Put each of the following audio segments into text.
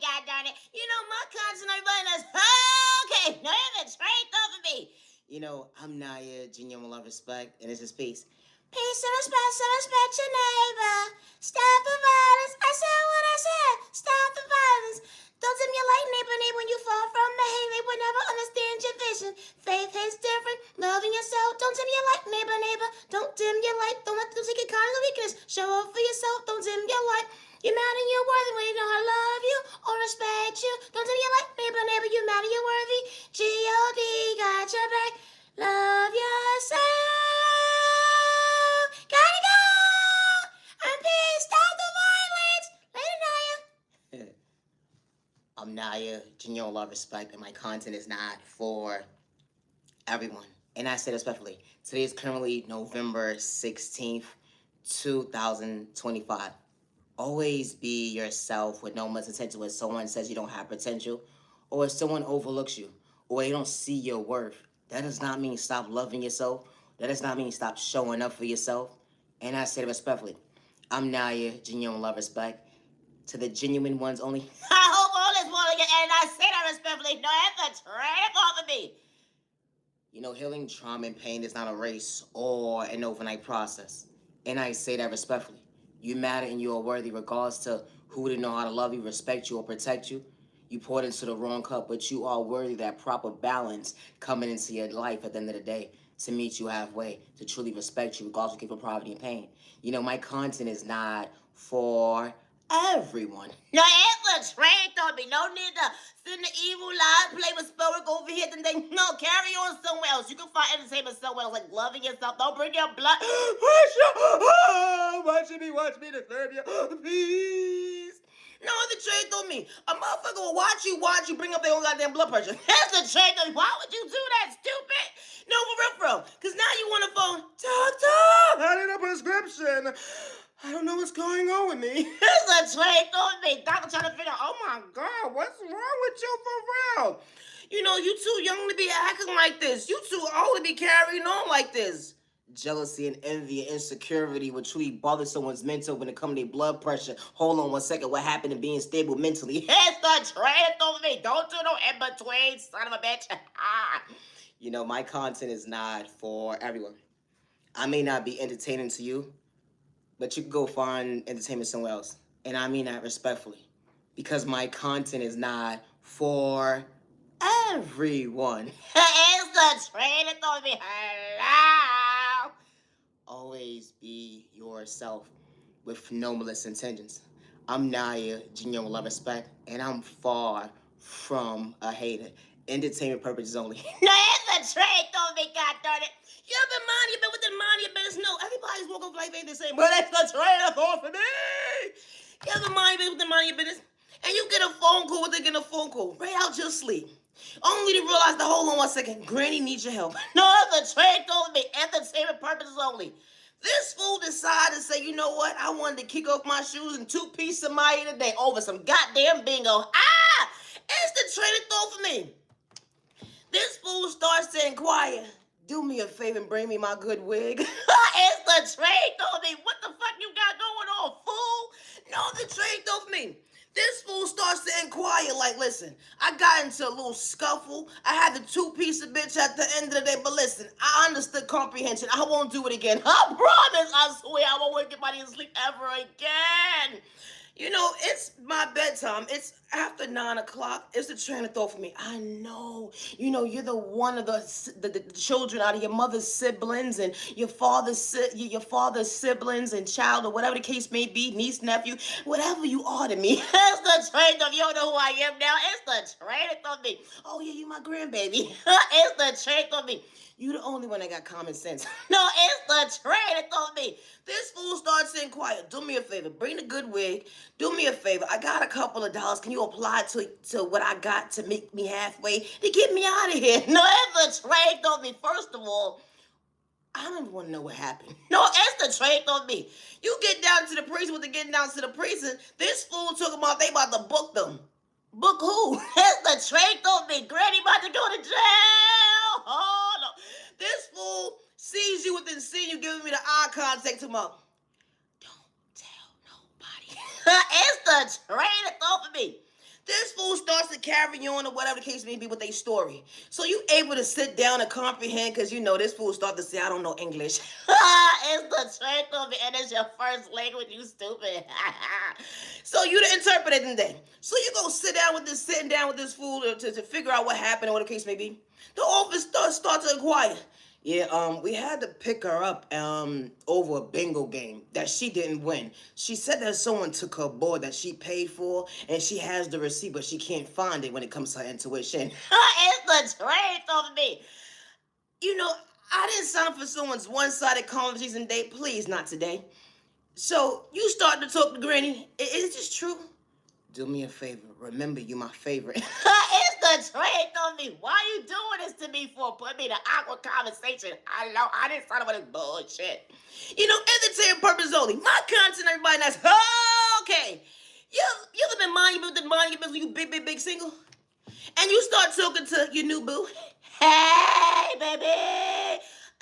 God darn it. You know, my constant everybody knows, okay, no, that's right off of me. You know, I'm Naya, genuine love, respect, and it's just peace. Peace and respect your neighbor. Stop the violence. I said what I said. Stop the violence. Don't dim your light, neighbor, when you fall from the hate. They will never understand your vision. Faith is different. Loving yourself. Don't dim your light, neighbor. Don't dim your light. Don't let them take it kind of weakness. Show up for yourself. Don't dim your light. You're mad and you're worthy when you know I love you or respect you. Don't dim your light, neighbor. You're mad and you're worthy. G-O-D, got your back. Love yourself. Gotta go. I'm pissed. Stop the violence. Later, Naya. I'm Naya, genuine love, respect, and my content is not for everyone. And I say respectfully, today is currently November 16th, 2025. Always be yourself with no misattention when someone says you don't have potential, or if someone overlooks you, or they don't see your worth. That does not mean stop loving yourself. That does not mean stop showing up for yourself. And I say it respectfully. I'm Naya, genuine love, respect. To the genuine ones only. I hope all is well again, and I say that respectfully. No effort, right off of me. You know, healing trauma and pain is not a race or an overnight process. And I say that respectfully. You matter and you are worthy regardless to who didn't know how to love you, respect you, or protect you. You poured into the wrong cup, but you are worthy of that proper balance coming into your life at the end of the day to meet you halfway, to truly respect you regardless of given poverty and pain. You know, my content is not for everyone. No, it's a trade, don't be. No need to send the evil lie, play with spirit over here, then they no carry on somewhere else. You can find entertainment somewhere else, like loving yourself. Don't bring your blood. Watch me disturb you. Please. No, the trade on me. A motherfucker will watch you, bring up their own goddamn blood pressure. That's the trade on me. Why would you do that, stupid? No, for real. Because now you want to phone, doctor, I need a prescription. I don't know what's going on with me. It's a trade on me. Doctor trying to figure out, oh my God, what's wrong with you for real? You know, you too young to be acting like this. You too old to be carrying on like this. Jealousy and envy and insecurity will truly bother someone's mental when it comes to their blood pressure. Hold on 1 second. What happened to being stable mentally? It's the trade on me. Don't do no in between, son of a bitch. You know, my content is not for everyone. I may not be entertaining to you, but you can go find entertainment somewhere else. And I mean that respectfully. Because my content is not for everyone. It's the train that's on me. Hello. Always be yourself with no malicious intentions. I'm Naya, genuine love, respect, and I'm far from a hater. Entertainment purposes only. No, it's a train on me, God darn it. You ever mind your business within mind your business? No, everybody's walking life ain't the same. But that's the train of thought for me. You ever mind your business within mind your business? And you get a phone call with getting a phone call right out your sleep. Only to realize that, hold on 1 second, Granny needs your help. No, the train told me entertainment purposes only. This fool decided to say, you know what? I wanted to kick off my shoes and two-piece somebody today over some goddamn bingo. It's the train of thought for me. This fool starts to inquire. Do me a favor and bring me my good wig. It's the trade told me. What the fuck you got going on, fool? No, the trade told me. This fool starts to inquire, like, listen, I got into a little scuffle. I had the two-piece of bitch at the end of the day, but listen, I understood comprehension. I won't do it again. I promise, I swear, I won't wake anybody to sleep ever again. You know, it's my bedtime. It's after 9 o'clock. It's the train of thought for me. I know. You know, you're the one of the children out of your mother's siblings and your father's siblings and child or whatever the case may be, niece, nephew, whatever you are to me. It's the train of you don't know who I am now. It's the train of me. Oh yeah, you my grandbaby. It's the train of me. You the only one that got common sense. No, it's the train that told me. This fool starts to inquire. Do me a favor. Bring the good wig. Do me a favor. I got a couple of dollars. Can you apply to what I got to make me halfway to get me out of here? No, it's the train told me. First of all, I don't even want to know what happened. No, it's the train told me. You get down to the prison with the getting down to the prison. This fool talking about they about to book them. Book who? It's the train told me. Granny about to go to jail. Oh, no. This fool sees you within seeing you giving me the eye contact to my, don't tell nobody. It's the train that thought for me. This fool starts to carry on or whatever the case may be with a story. So you able to sit down and comprehend because this fool start to say, I don't know English. It's the truth of it, and it's your first language, you stupid. So you the interpreter today. So you go sitting down with this fool to figure out what happened or whatever the case may be. The office start to inquire. Yeah, we had to pick her up over a bingo game that she didn't win. She said that someone took her board that she paid for, and she has the receipt, but she can't find it when it comes to her intuition. It's the truth of me. I didn't sign up for someone's one-sided conversation date. Please, not today. So you start to talk to Granny. Is this true? Do me a favor. Remember, you my favorite. It's the truth on me. Why you doing this to me for? Put me in an awkward conversation. I didn't sign up for this bullshit. Entertainment purpose only. My content, everybody, that's okay. You ever been minding your business when you big single? And you start talking to your new boo. Hey, baby.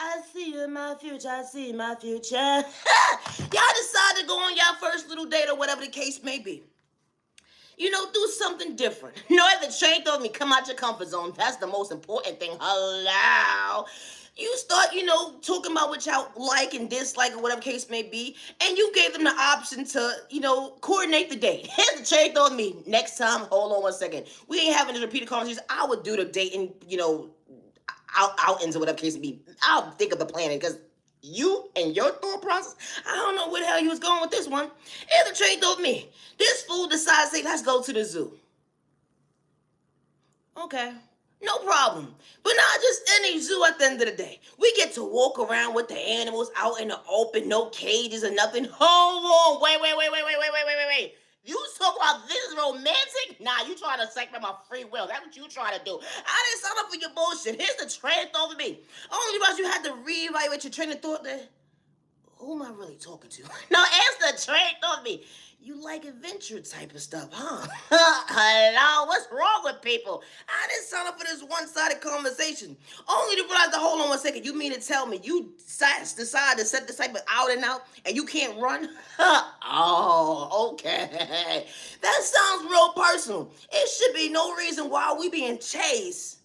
I see you in my future. I see my future. Y'all decide to go on y'all first little date or whatever the case may be. Do something different. If the train told me, come out your comfort zone. That's the most important thing. Hello. You start, talking about what y'all like and dislike or whatever case may be, and you gave them the option to, coordinate the date. Here's the train told me, next time, hold on one second. We ain't having this repeated conversation. I would do the dating, outings or whatever case may be. I'll think of the planning because you and your thought process, I don't know where the hell you was going with this one. If the train told me, this fool decides to say, let's go to the zoo. Okay, no problem. But not just any zoo at the end of the day. We get to walk around with the animals out in the open, no cages or nothing. Hold on, wait. You talk about this is romantic? Nah, you trying to sacrifice my free will. That's what you trying to do. I didn't sign up for your bullshit. Here's the train of thought for me. Only because you had to reevaluate your train of thought there. Who am I really talking to? No, it's the train of thought for me. You like adventure type of stuff, huh? Hello, what's wrong with people? I didn't sign up for this one-sided conversation. Only to realize hold on one second. You mean to tell me you decide to set this type of out and you can't run? Oh, okay. That sounds real personal. It should be no reason why we being chased.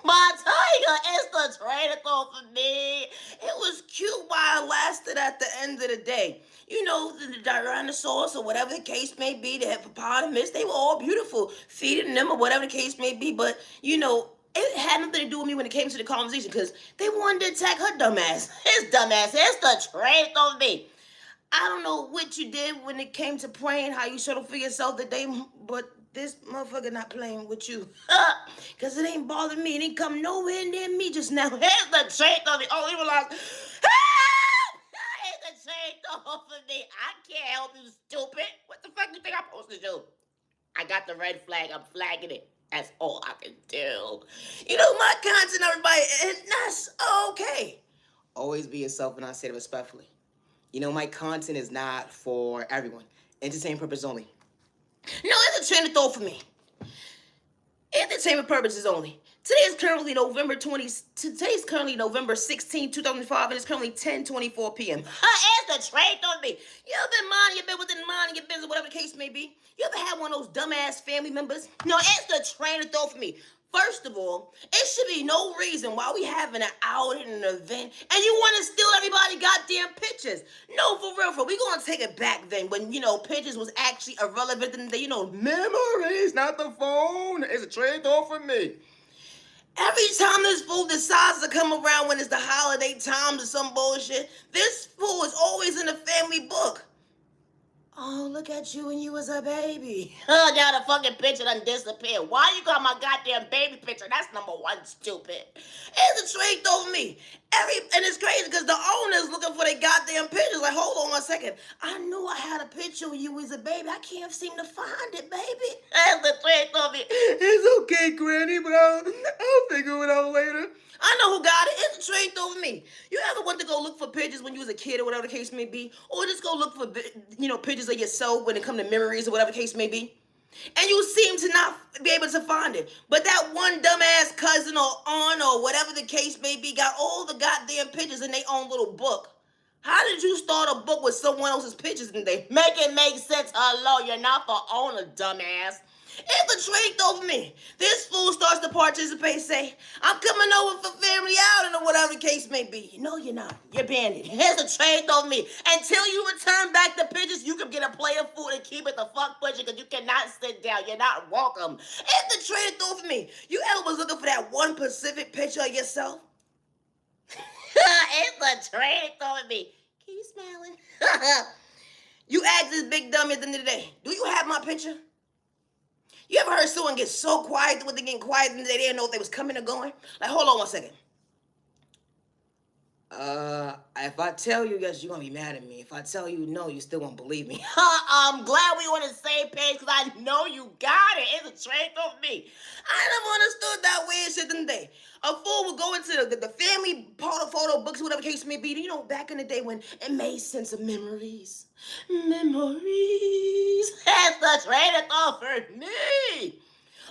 My tiger is the train of thought for me. It was cute while it lasted at the end of the day. The Tyrannosaurus or whatever the case may be, the hippopotamus, they were all beautiful, feeding them or whatever the case may be. But, it had nothing to do with me when it came to the conversation because they wanted to attack her dumbass. His dumbass, it's the train of thought for me. I don't know what you did when it came to praying, how you settled for yourself today, but this motherfucker not playing with you. Because it ain't bothering me. It ain't come nowhere near me just now. Here's the train of me. Oh, you realize, help! Here's the train of me. I can't help you, stupid. What the fuck you think I'm supposed to do? I got the red flag. I'm flagging it. That's all I can do. My content, everybody, and that's okay. Always be yourself, and I say it respectfully. My content is not for everyone. Entertainment purpose only. No, it's a train of thought for me. Entertainment purposes only. Today's currently November 16, 2005, and it's currently 10:24 p.m. It's the train on me. You ever been minding your business, minding your business, whatever the case may be? You ever had one of those dumbass family members? No, it's the train of thought for me. First of all, it should be no reason why we having an outing, an event, and you want to steal everybody goddamn pictures. No, for real. We gonna take it back then when, pictures was actually irrelevant and memories, not the phone. It's a trade off for me. Every time this fool decides to come around when it's the holiday times or some bullshit, this fool is always in the family book. Oh, look at you when you was a baby. Now the fucking picture done disappeared. Why you got my goddamn baby picture? That's number one, stupid. It's a trade over me. And it's crazy because the owner's looking for their goddamn pictures. Like, hold on one second. I knew I had a picture when you was a baby. I can't seem to find it, baby. That's the trade over me. It's okay, Granny, but I'll figure it out later. I know who got it. It's a train over me. You ever went to go look for pictures when you was a kid or whatever the case may be? Or just go look for, pictures of yourself when it come to memories or whatever the case may be? And you seem to not be able to find it. But that one dumbass cousin or aunt or whatever the case may be got all the goddamn pictures in their own little book. How did you start a book with someone else's pictures in there? Make it make sense. hello, you're not the owner, dumbass. It's a trick over me. This fool starts to participate, say, I'm coming over for family outing or whatever the case may be. No, you're not. You're banned. Here's a trade over me. Until you return back the pictures, you can get a plate of food and keep it the fuck pushing because you cannot sit down. You're not welcome. It's a trade over me. You ever was looking for that one Pacific picture of yourself? It's a trade over me. Keep smiling. You asked this big dummy at the end of the day, do you have my picture? You ever heard someone get so quiet when they getting quiet and they didn't know if they was coming or going? Like, hold on one second. If I tell you yes, you're gonna be mad at me. If I tell you no, you still won't believe me. I'm glad we on the same page because I know you got it. It's a trade of me. I never understood that weird shit in the day. A fool would go into the family photo books, whatever case may be. You know, back in the day when it made sense of memories. Memories. That's the trade of for me.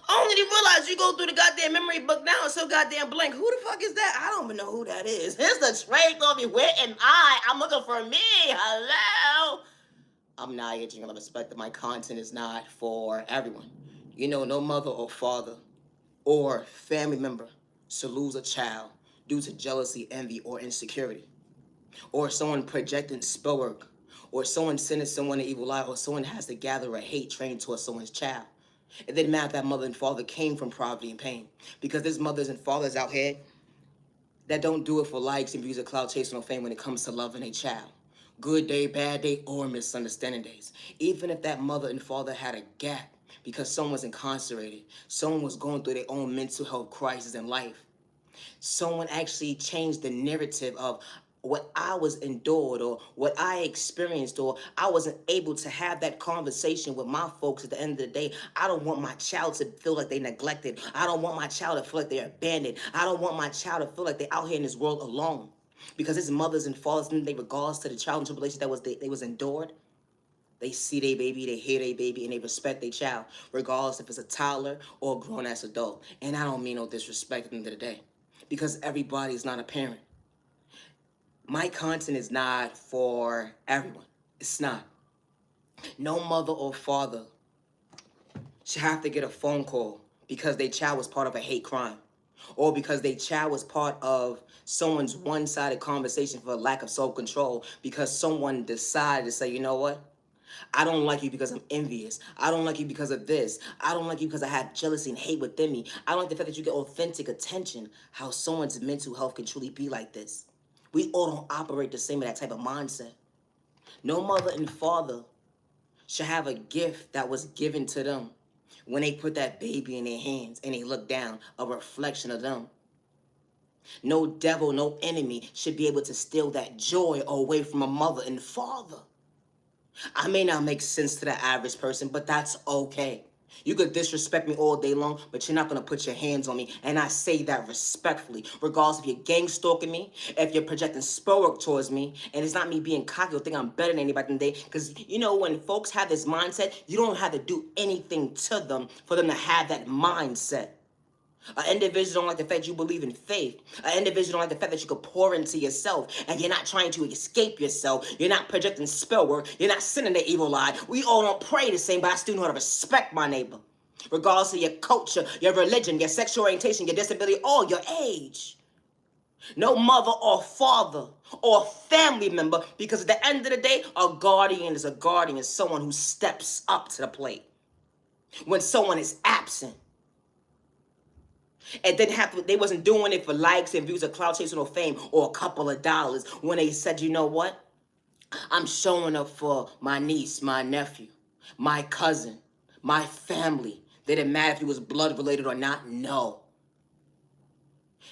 Only to realize you go through the goddamn memory book now and so goddamn blank. Who the fuck is that? I don't even know who that is. Here's the trade on me. Where am I? I'm looking for me. Hello? I'm not aging on the respect that my content is not for everyone. You know, no mother or father or family member should lose a child due to jealousy, envy, or insecurity. Or someone projecting spell work. Or someone sending someone an evil lie. Or someone has to gather a hate train towards someone's child. It didn't matter if that mother and father came from poverty and pain. Because there's mothers and fathers out here that don't do it for likes and views of cloud chasing or fame when it comes to loving a child. Good day, bad day, or misunderstanding days. Even if that mother and father had a gap because someone was incarcerated, someone was going through their own mental health crisis in life, someone actually changed the narrative of what I was endured or what I experienced, or I wasn't able to have that conversation with my folks at the end of the day. I don't want my child to feel like they're neglected. I don't want my child to feel like they're abandoned. I don't want my child to feel like they're out here in this world alone. Because his mothers and fathers, in regards to the trial and tribulation that they was endured, they see their baby, they hear their baby, and they respect their child, regardless if it's a toddler or a grown-ass adult. And I don't mean no disrespect at the end of the day, because everybody is not a parent. My content is not for everyone. It's not. No mother or father should have to get a phone call because their child was part of a hate crime, or because their child was part of someone's one-sided conversation for lack of self-control, because someone decided to say, you know what? I don't like you because I'm envious. I don't like you because of this. I don't like you because I have jealousy and hate within me. I don't like the fact that you get authentic attention. How someone's mental health can truly be like this. We all don't operate the same in that type of mindset. No mother and father should have a gift that was given to them when they put that baby in their hands and they look down, a reflection of them. No devil, no enemy should be able to steal that joy away from a mother and father. I may not make sense to the average person, but that's okay. You could disrespect me all day long, but you're not going to put your hands on me. And I say that respectfully, regardless if you're gang stalking me, if you're projecting spell work towards me, and it's not me being cocky or thinking I'm better than anybody today. Because, you know, when folks have this mindset, you don't have to do anything to them for them to have that mindset. An individual don't like the fact you believe in faith. An individual don't like the fact that you could pour into yourself and you're not trying to escape yourself. You're not projecting spell work. You're not sending the evil lie. We all don't pray the same, but I still know how to respect my neighbor. Regardless of your culture, your religion, your sexual orientation, your disability, or your age. No mother or father or family member, because at the end of the day, a guardian is a guardian, is someone who steps up to the plate when someone is absent. And they wasn't doing it for likes and views or clout chasing or fame or a couple of dollars. When they said, you know what? I'm showing up for my niece, my nephew, my cousin, my family. They didn't matter if he was blood related or not. No.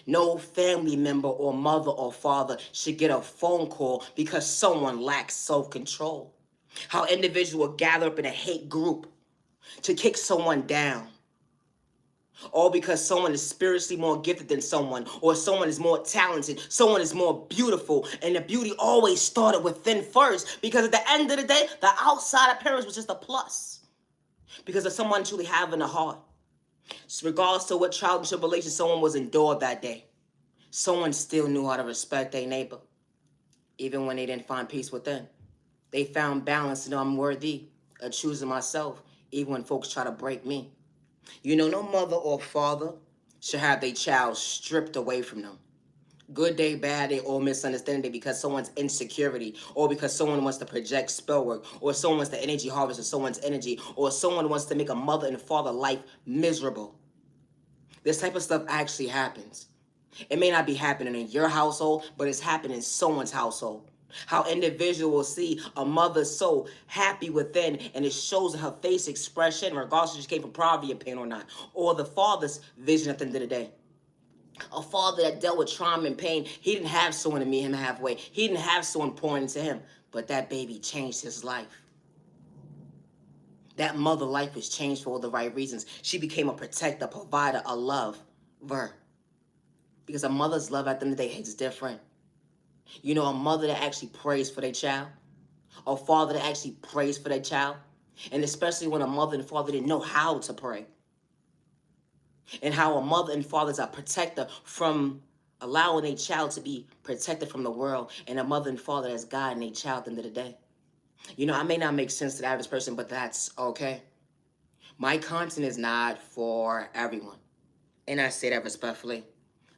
No family member or mother or father should get a phone call because someone lacks self-control. How individuals gather up in a hate group to kick someone down. All because someone is spiritually more gifted than someone, or someone is more talented, someone is more beautiful, and the beauty always started within first, because at the end of the day, the outside appearance was just a plus, because of someone truly having a heart. So regardless of what trial and tribulation someone was endured that day, someone still knew how to respect their neighbor, even when they didn't find peace within. They found balance and know I'm worthy of choosing myself, even when folks try to break me. You know, no mother or father should have their child stripped away from them. Good day, bad day, or misunderstanding day because someone's insecurity, or because someone wants to project spell work, or someone wants to energy harvest of someone's energy, or someone wants to make a mother and father life miserable. This type of stuff actually happens. It may not be happening in your household, but it's happening in someone's household. How individual will see a mother so happy within, and it shows in her face expression, regardless if she came from poverty or pain or not, or the father's vision at the end of the day. A father that dealt with trauma and pain, he didn't have someone to meet him halfway. He didn't have someone pouring into him, but that baby changed his life. That mother life was changed for all the right reasons. She became a protector, provider, a lover. Because a mother's love at the end of the day is different. You know, a mother that actually prays for their child, a father that actually prays for their child, and especially when a mother and father didn't know how to pray. And how a mother and father is a protector from allowing a child to be protected from the world, and a mother and father that's guiding a child at the end of the day. You know, I may not make sense to the average person, but that's okay. My content is not for everyone, and I say that respectfully.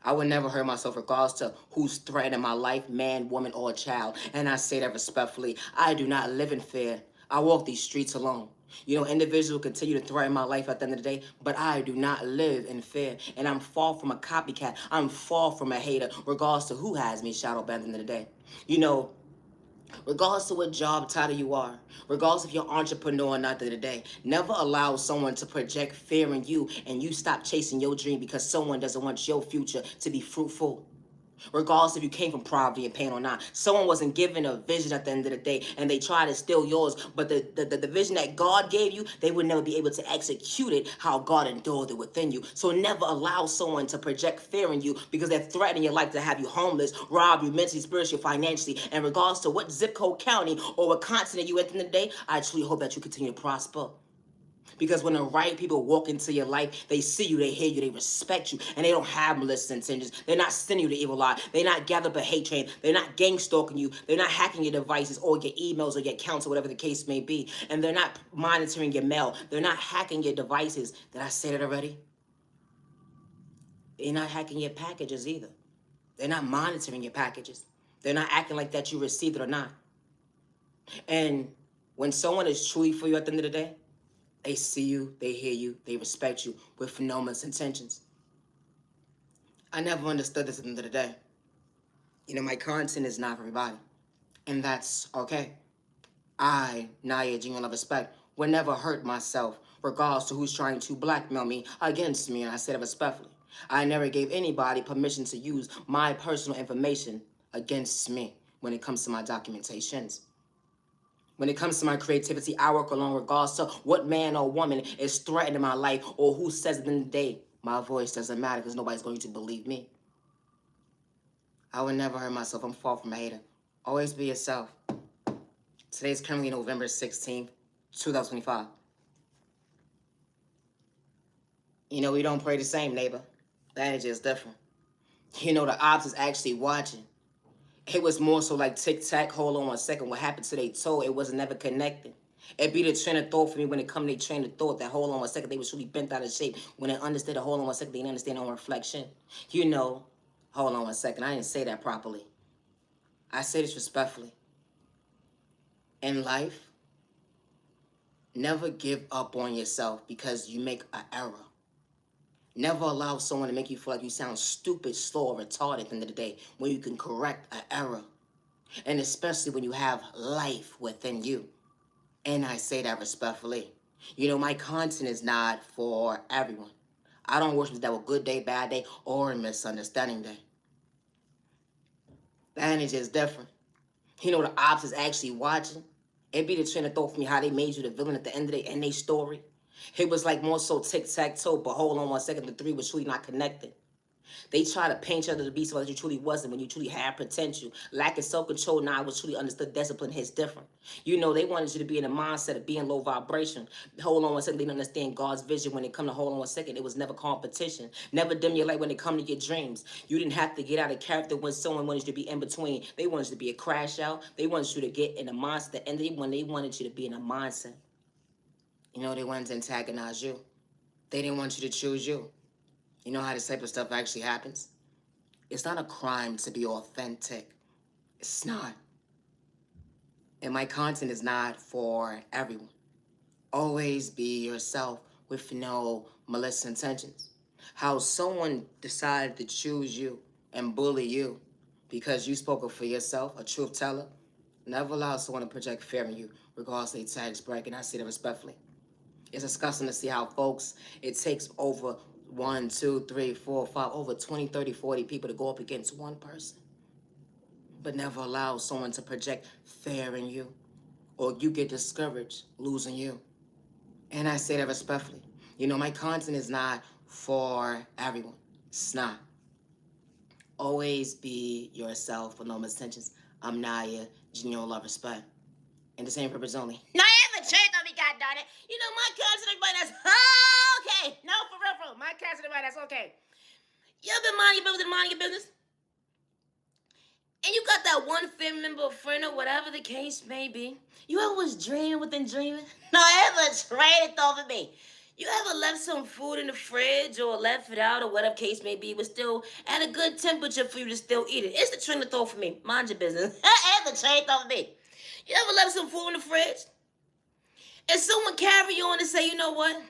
I would never hurt myself regardless to who's threatening my life, man, woman, or child. And I say that respectfully. I do not live in fear. I walk these streets alone. You know, individuals continue to threaten my life at the end of the day, but I do not live in fear. And I'm far from a copycat. I'm far from a hater, regardless to who has me shadow banned at the end of the day. You know, regardless of what job title you are, regardless if you're an entrepreneur or not at the end of the day, never allow someone to project fear in you and you stop chasing your dream because someone doesn't want your future to be fruitful. Regardless if you came from poverty and pain or not. Someone wasn't given a vision at the end of the day and they tried to steal yours, but the vision that God gave you, they would never be able to execute it how God endured it within you. So never allow someone to project fear in you because they're threatening your life to have you homeless, rob you mentally, spiritually, financially. And regardless to what zip code, county, or what continent you at the end of the day, I truly hope that you continue to prosper. Because when the right people walk into your life, they see you, they hear you, they respect you, and they don't have malicious intentions. They're not sending you the evil lie. They're not gathered up a hate train. They're not gang stalking you. They're not hacking your devices or your emails or your accounts or whatever the case may be. And they're not monitoring your mail. They're not hacking your devices. Did I say that already? They're not hacking your packages either. They're not monitoring your packages. They're not acting like that you received it or not. And when someone is truly for you at the end of the day, they see you, they hear you, they respect you with no malicious intentions. I never understood this at the end of the day. You know, my content is not for everybody. And that's okay. I, Naya, genuine love, respect, would never hurt myself, regardless to who's trying to blackmail me against me, and I say that respectfully. I never gave anybody permission to use my personal information against me when it comes to my documentations. When it comes to my creativity, I work alone regardless of what man or woman is threatening my life or who says it in the day. My voice doesn't matter because nobody's going to believe me. I would never hurt myself. I'm far from a hater. Always be yourself. Today's currently November 16th, 2025. You know, we don't pray the same, neighbor. That is just different. You know, the ops is actually watching. It was more so like tic-tac, hold on 1 second. What happened to their toe, it was never connected. It be the train of thought for me when it come to train of thought that hold on 1 second, they was really bent out of shape. When they understood the hold on 1 second, they didn't understand on reflection. You know, hold on 1 second, I didn't say that properly. I say this respectfully. In life, never give up on yourself because you make an error. Never allow someone to make you feel like you sound stupid, slow, or retarded at the end of the day when you can correct an error. And especially when you have life within you. And I say that respectfully. You know, my content is not for everyone. I don't worship the devil good day, bad day, or a misunderstanding day. The energy is different. You know, the ops is actually watching. It be the train of thought for me how they made you the villain at the end of the end they story. It was like more so tic-tac-toe, but hold on 1 second, the three was truly not connected. They try to paint you under the beast so that you truly wasn't when you truly had potential. Lacking self-control, now I was truly understood discipline hits different. You know, they wanted you to be in a mindset of being low vibration. Hold on 1 second, they didn't understand God's vision when it come to hold on 1 second. It was never competition. Never dim your light when it come to your dreams. You didn't have to get out of character when someone wanted you to be in between. They wanted you to be a crash out. They wanted you to get in a mindset. And they wanted you to be in a mindset. You know, they wanted to antagonize you. They didn't want you to choose you. You know how this type of stuff actually happens? It's not a crime to be authentic. It's not. And my content is not for everyone. Always be yourself with no malicious intentions. How someone decided to choose you and bully you because you spoke up for yourself, a truth teller, never allow someone to project fear in you, regardless of their tags break, and I say that respectfully. It's disgusting to see how folks, it takes over 1, 2, 3, 4, 5, over 20, 30, 40 people to go up against one person. But never allow someone to project fear in you, or you get discouraged losing you. And I say that respectfully. You know, my content is not for everyone. It's not. Always be yourself with no misintentions. I'm Naya, genuine love, respect. And the same purpose only. No, I haven't changed on me, God darn it. You know, my content, everybody, that's okay. No, for real. My content, everybody, that's okay. You ever mind your business, mind your business? And you got that one family member or friend or whatever the case may be. You ever was dreaming within dreaming? No, ever traded over me. You ever left some food in the fridge or left it out or whatever case may be, but still at a good temperature for you to still eat it? It's the train of thought for me. Mind your business. Ever traded over me. You ever left some food in the fridge? And someone carry you on and say, you know what?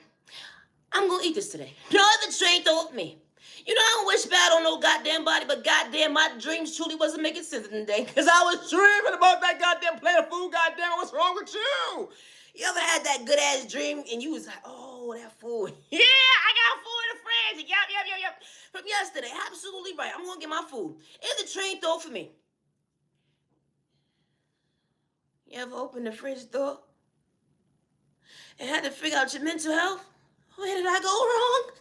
I'm gonna eat this today. No other train thought of me. You know, I don't wish bad on no goddamn body, but goddamn, my dreams truly wasn't making sense today. Because I was dreaming about that goddamn plate of food. Goddamn, what's wrong with you? You ever had that good-ass dream and you was like, oh, that food. Yeah, I got food in the fridge. Yup. From yesterday, absolutely right. I'm going to get my food. It's the train thought for me. You ever opened the fridge door and had to figure out your mental health? Where did I go wrong?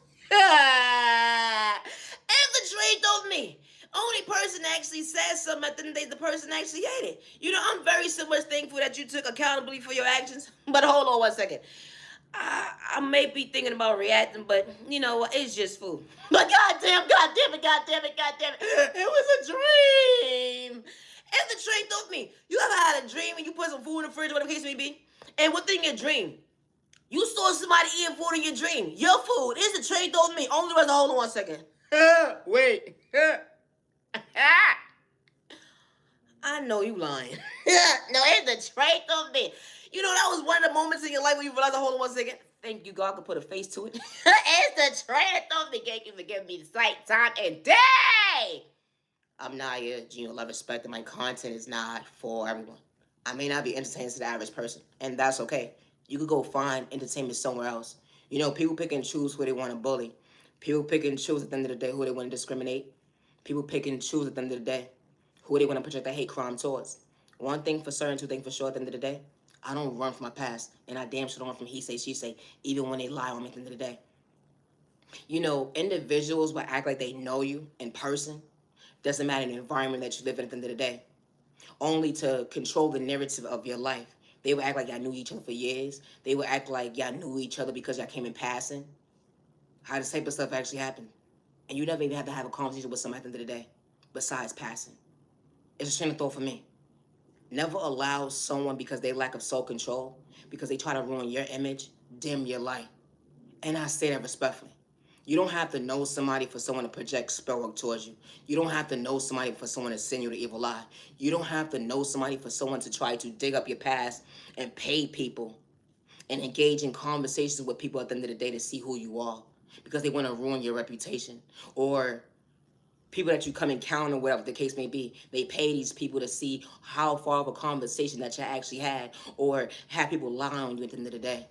And the trade told me. Only person actually said something at the end of the day, the person actually hated. You know, I'm very so much thankful that you took accountability for your actions. But hold on 1 second. I may be thinking about reacting, but you know what? It's just food. But goddamn it. It was a dream. And the trade told me. You ever had a dream and you put some food in the fridge, whatever the case may be? And within your dream, you saw somebody eating food in your dream. Your food is the trade told me. Only reason, hold on 1 second. Wait. I know you lying. No, it's the trade told me. You know, that was one of the moments in your life when you realized, hold on 1 second. Thank you, God, could put a face to it. It's the trade told me. Thank you for giving me the sight, time, and day. I'm Naya, genuine love, respect, and my content is not for everyone. I may not be entertaining to the average person, and that's okay. You could go find entertainment somewhere else. You know, people pick and choose who they want to bully. People pick and choose at the end of the day who they want to discriminate. People pick and choose at the end of the day who they want to project a hate crime towards. One thing for certain, two things for sure at the end of the day, I don't run from my past, and I damn sure don't run from he say, she say, even when they lie on me at the end of the day. You know, individuals will act like they know you in person. Doesn't matter the environment that you live in at the end of the day. Only to control the narrative of your life. They would act like y'all knew each other for years. They would act like y'all knew each other because y'all came in passing. How this type of stuff actually happened. And you never even had to have a conversation with somebody at the end of the day, besides passing. It's a train of thought for me. Never allow someone, because they lack of self-control, because they try to ruin your image, dim your light. And I say that respectfully. You don't have to know somebody for someone to project spell work towards you. You don't have to know somebody for someone to send you the evil eye. You don't have to know somebody for someone to try to dig up your past and pay people and engage in conversations with people at the end of the day to see who you are, because they want to ruin your reputation. Or people that you come encounter, whatever the case may be, they pay these people to see how far of a conversation that you actually had, or have people lie on you at the end of the day.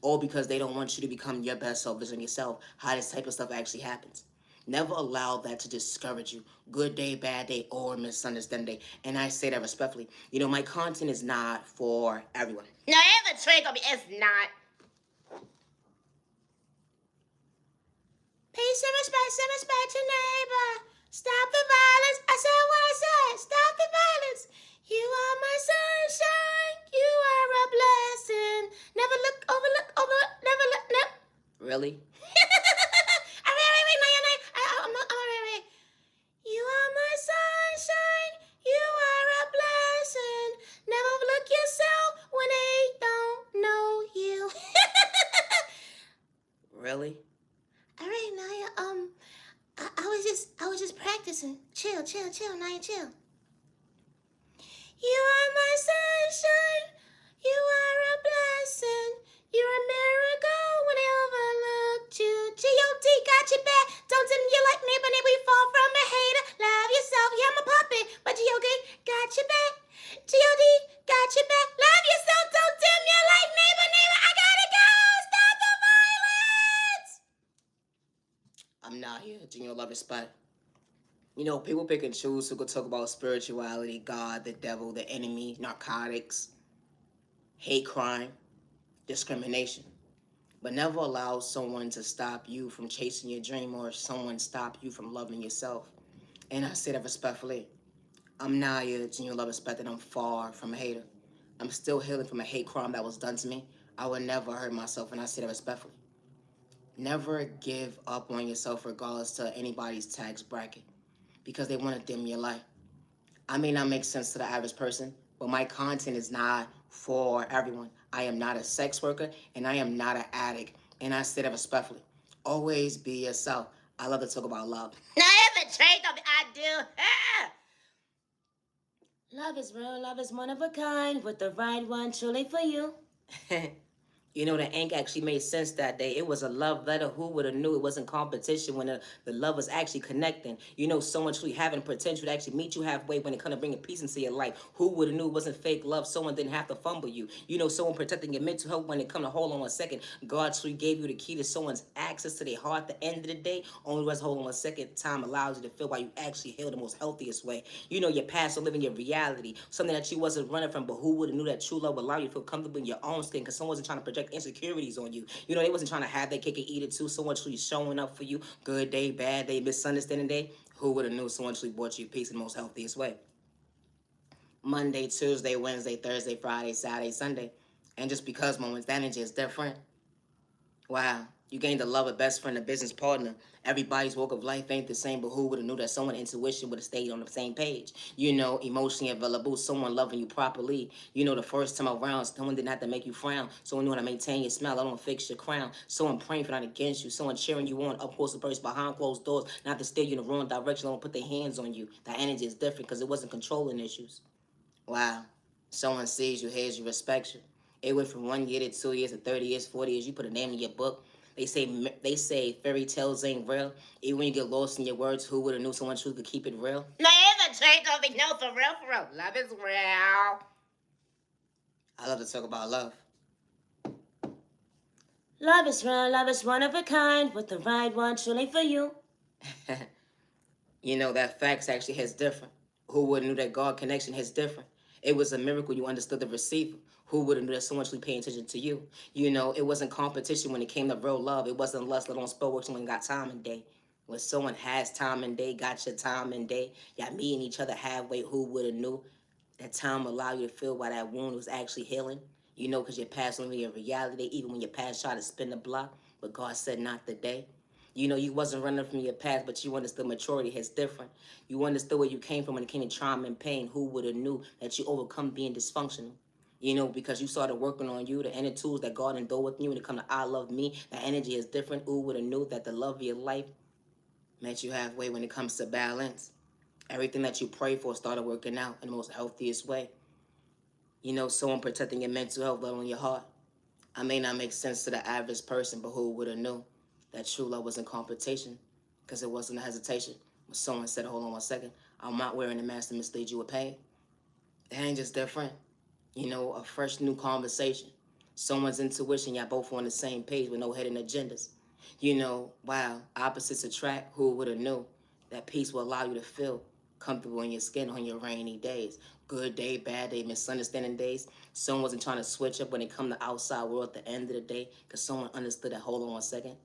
All because they don't want you to become your best self, vision yourself, how this type of stuff actually happens. Never allow that to discourage you. Good day, bad day, or misunderstanding day. And I say that respectfully. You know, my content is not for everyone. No, it's a trick on me. It's not. Peace and respect your neighbor. Stop the violence. I said what I said. Stop the violence. You are my sunshine. You are a blessing. Never look over, never look, never. Really? Wait. You are my sunshine. You are a blessing. Never look yourself when they don't know you. Really? All right, Naya. I was just practicing. Chill, Naya, chill. You are my sunshine. You are a blessing. You're a miracle when I overlooked you. G.O.D. got your back. Don't dim you like me, but we fall from a hater. Love yourself. Yeah, I'm a puppet, but G.O.D. got your back. G.O.D. got your back. Love yourself. Don't dim you like neighbor. I gotta go. Stop the violence. I'm not here. Genuine love, respect. You know, people pick and choose who could talk about spirituality, God, the devil, the enemy, narcotics, hate crime, discrimination, but never allow someone to stop you from chasing your dream or someone stop you from loving yourself. And I say that respectfully. I'm Naya, genuine love, respect, and I'm far from a hater. I'm still healing from a hate crime that was done to me. I would never hurt myself, and I say that respectfully. Never give up on yourself regardless to anybody's tax bracket because they want to dim your light. I may not make sense to the average person, but my content is not for everyone. I am not a sex worker, and I am not an addict, and I say that respectfully. Always be yourself. I love to talk about love. Now, every trait of I do. Love is real, love is one of a kind, with the right one truly for you. You know, the ink actually made sense that day. It was a love letter. Who would have knew it wasn't competition when the love was actually connecting? You know, someone truly having potential to actually meet you halfway when it comes to bringing peace into your life. Who would have knew it wasn't fake love? Someone didn't have to fumble you. You know, someone protecting your mental health when it come to hold on 1 second. God truly gave you the key to someone's access to their heart at the end of the day. Only was hold on 1 second. Time allows you to feel why you actually heal the most healthiest way. You know, your past or living your reality. Something that you wasn't running from, but who would have knew that true love would allow you to feel comfortable in your own skin because someone wasn't trying to project insecurities on you. You know, they wasn't trying to have their cake and eat it too. Someone truly showing up for you. Good day, bad day, misunderstanding day. Who would have knew someone truly brought you peace in the most healthiest way? Monday, Tuesday, Wednesday, Thursday, Friday, Saturday, Sunday. And just because moments, that energy is different. Wow. You gained a lover, best friend, a business partner. Everybody's walk of life ain't the same, but who would have knew that someone intuition would have stayed on the same page? You know, emotionally available, someone loving you properly. You know, the first time around, someone didn't have to make you frown. Someone knew how to maintain your smile. I don't fix your crown. Someone praying for not against you. Someone cheering you on, up close and personal, behind closed doors, not to steer you in the wrong direction. Don't put their hands on you. That energy is different because it wasn't controlling issues. Wow. Someone sees you, hears you, respects you. It went from 1 year to 2 years to 30 years, 40 years. You put a name in your book. They say fairy tales ain't real. Even when you get lost in your words, who would have knew someone truly could keep it real? Now, every trait of it, no, for real. Love is real. I love to talk about love. Love is real, love is one of a kind, with the right one truly for you. You know, that facts actually hits different. Who would have knew that God connection hits different? It was a miracle you understood the receiver. Who would have knew that someone actually paying attention to you? You know, it wasn't competition when it came to real love. It wasn't lust, let alone spell work. Someone got time and day. When someone has time and day, got your time and day, y'all meeting each other halfway, who would have knew that time allowed you to feel why that wound was actually healing? You know, because your past was only a reality, even when your past tried to spin the block, but God said not today. You know, you wasn't running from your past, but you understood maturity hits different. You understood where you came from when it came to trauma and pain. Who would have knew that you overcome being dysfunctional? You know, because you started working on you, the inner tools that God endowed with you when it comes to I love me, that energy is different. Who would have knew that the love of your life met you halfway when it comes to balance? Everything that you pray for started working out in the most healthiest way. You know, someone protecting your mental health, let alone your heart. I may not make sense to the average person, but who would have knew that true love wasn't competition? Because it wasn't a hesitation. When someone said, hold on 1 second, I'm not wearing a mask to mislead you with pain. That ain't just different. You know, a fresh new conversation. Someone's intuition, y'all both on the same page with no hidden agendas. You know, wow, opposites attract. Who would have knew that peace will allow you to feel comfortable in your skin on your rainy days? Good day, bad day, misunderstanding days. Someone wasn't trying to switch up when it come to outside world at the end of the day because someone understood that, hold on 1 second.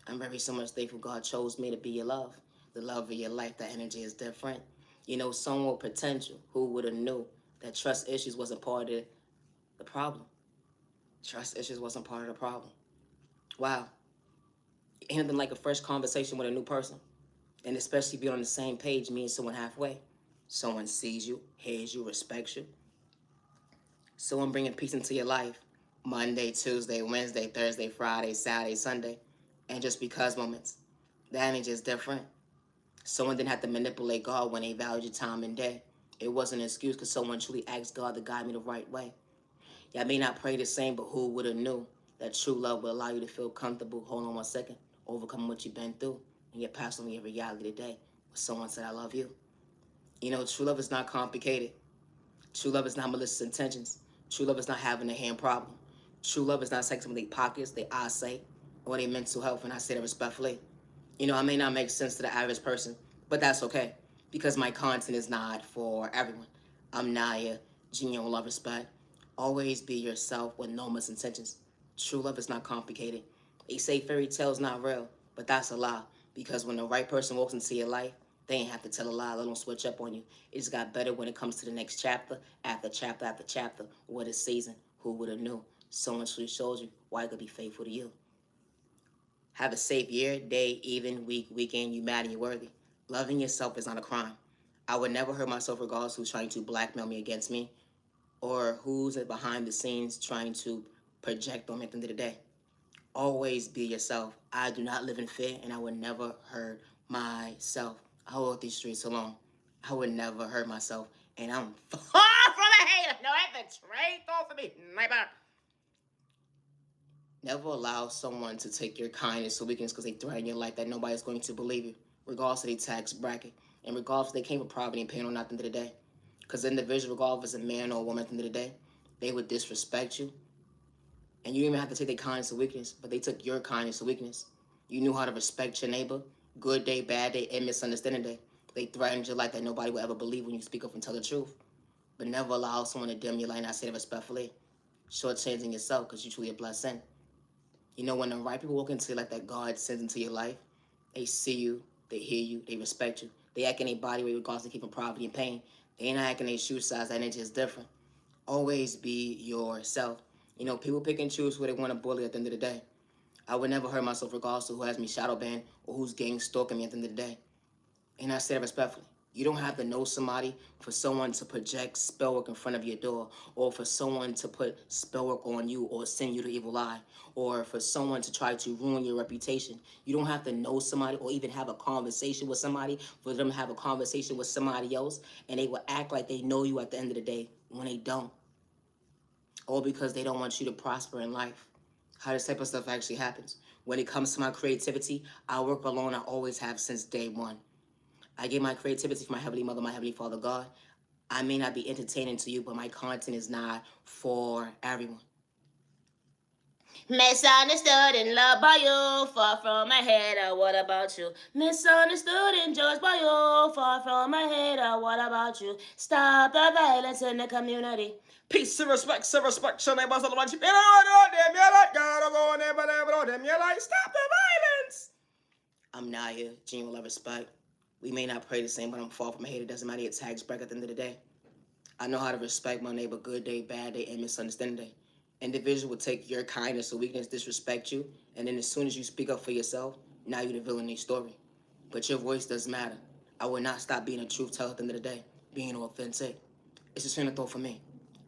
I'm very so much thankful God chose me to be your love. The love of your life, that energy is different. You know, someone with potential. Who would have knew that trust issues wasn't part of the problem? Trust issues wasn't part of the problem. Wow. Anything like a fresh conversation with a new person. And especially be on the same page, me and someone halfway. Someone sees you, hears you, respects you. Someone bringing peace into your life. Monday, Tuesday, Wednesday, Thursday, Friday, Saturday, Sunday. and just because moments. That ain't just different. Someone didn't have to manipulate God when they valued your time and day. It wasn't an excuse because someone truly asked God to guide me the right way. Y'all may not pray the same, but who would have knew that true love will allow you to feel comfortable, hold on one second, overcoming what you've been through, and yet pass on your reality today when someone said, I love you. You know, true love is not complicated. True love is not malicious intentions. True love is not having a hand problem. True love is not sex with their pockets, their eyesight, or their mental health, and I say that respectfully. You know, I may not make sense to the average person, but that's okay, because my content is not for everyone. I'm Naya, genuine love, respect. Always be yourself with no misintentions. True love is not complicated. They say fairy tales not real, but that's a lie, because when the right person walks into your life, they ain't have to tell a lie, let them switch up on you. It just got better when it comes to the next chapter, after chapter after chapter. What a season. Who would have knew? Someone truly shows you why I could be faithful to you. Have a safe year, day, even, week, weekend. You mad and you worthy. Loving yourself is not a crime. I would never hurt myself regardless who's trying to blackmail me against me or who's behind the scenes trying to project on me at the end of the day. Always be yourself. I do not live in fear, and I would never hurt myself. I walk these streets alone. I would never hurt myself, and I'm far from a hater. No, that's the trade off of me, neighbor. Never allow someone to take your kindness or weakness because they threaten your life that nobody's going to believe you, regardless of their tax bracket, and regardless if they came from poverty and pain or not at the end of the day. Because the individual, regardless if it's a man or a woman at the end of the day, they would disrespect you. And you didn't even have to take their kindness or weakness, but they took your kindness or weakness. You knew how to respect your neighbor, good day, bad day, and misunderstanding day. They threatened your life that nobody will ever believe when you speak up and tell the truth. But never allow someone to dim your light, and I say that respectfully. Shortchanging yourself because you're truly a blessing. You know, when the right people walk into your life that God sends into your life, they see you, they hear you, they respect you. They act in their body weight regardless of keeping poverty and pain. They ain't acting their shoe size, that energy is different. Always be yourself. You know, people pick and choose who they want to bully at the end of the day. I would never hurt myself regardless of who has me shadow banned or who's gang stalking me at the end of the day. And I say that respectfully. You don't have to know somebody for someone to project spell work in front of your door, or for someone to put spell work on you or send you the evil eye, or for someone to try to ruin your reputation. You don't have to know somebody or even have a conversation with somebody for them to have a conversation with somebody else, and they will act like they know you at the end of the day when they don't. Or because they don't want you to prosper in life. How this type of stuff actually happens. When it comes to my creativity, I work alone. I always have since day one. I get my creativity from my Heavenly Mother, my Heavenly Father, God. I may not be entertaining to you, but my content is not for everyone. Misunderstood and loved by you, far from my hater, what about you? Misunderstood and judged by you, far from my hater, what about you? Stop the violence in the community. Peace and respect, your neighbors all about you. Stop the violence. I'm Naya, genuine love, respect. We may not pray the same, but I'm far from a hater. It doesn't matter your tags break at the end of the day. I know how to respect my neighbor, good day, bad day, and misunderstanding day. Individual will take your kindness or weakness, disrespect you, and then as soon as you speak up for yourself, now you're the villain in their story. But your voice does matter. I will not stop being a truth teller at the end of the day, being authentic. It's a train of thought for me.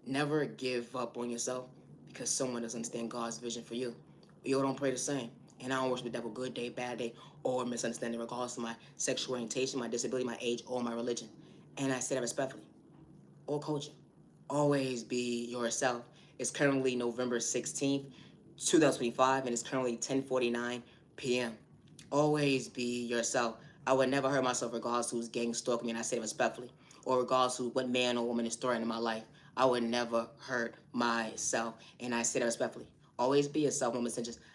Never give up on yourself because someone doesn't understand God's vision for you. We all don't pray the same. And I don't worship the devil good day, bad day, or misunderstanding regardless of my sexual orientation, my disability, my age, or my religion. And I say that respectfully. Or culture. Always be yourself. It's currently November 16th, 2025, and it's currently 10:49 p.m. Always be yourself. I would never hurt myself regardless who's gang stalking me, and I say it respectfully, or regardless who what man or woman is throwing in my life. I would never hurt myself, and I say that respectfully. Always be yourself, woman.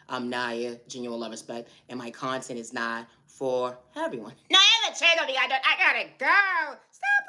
I'm Naya, genuine love, respect, and my content is not for everyone. Now, I have a channel, I gotta go. Stop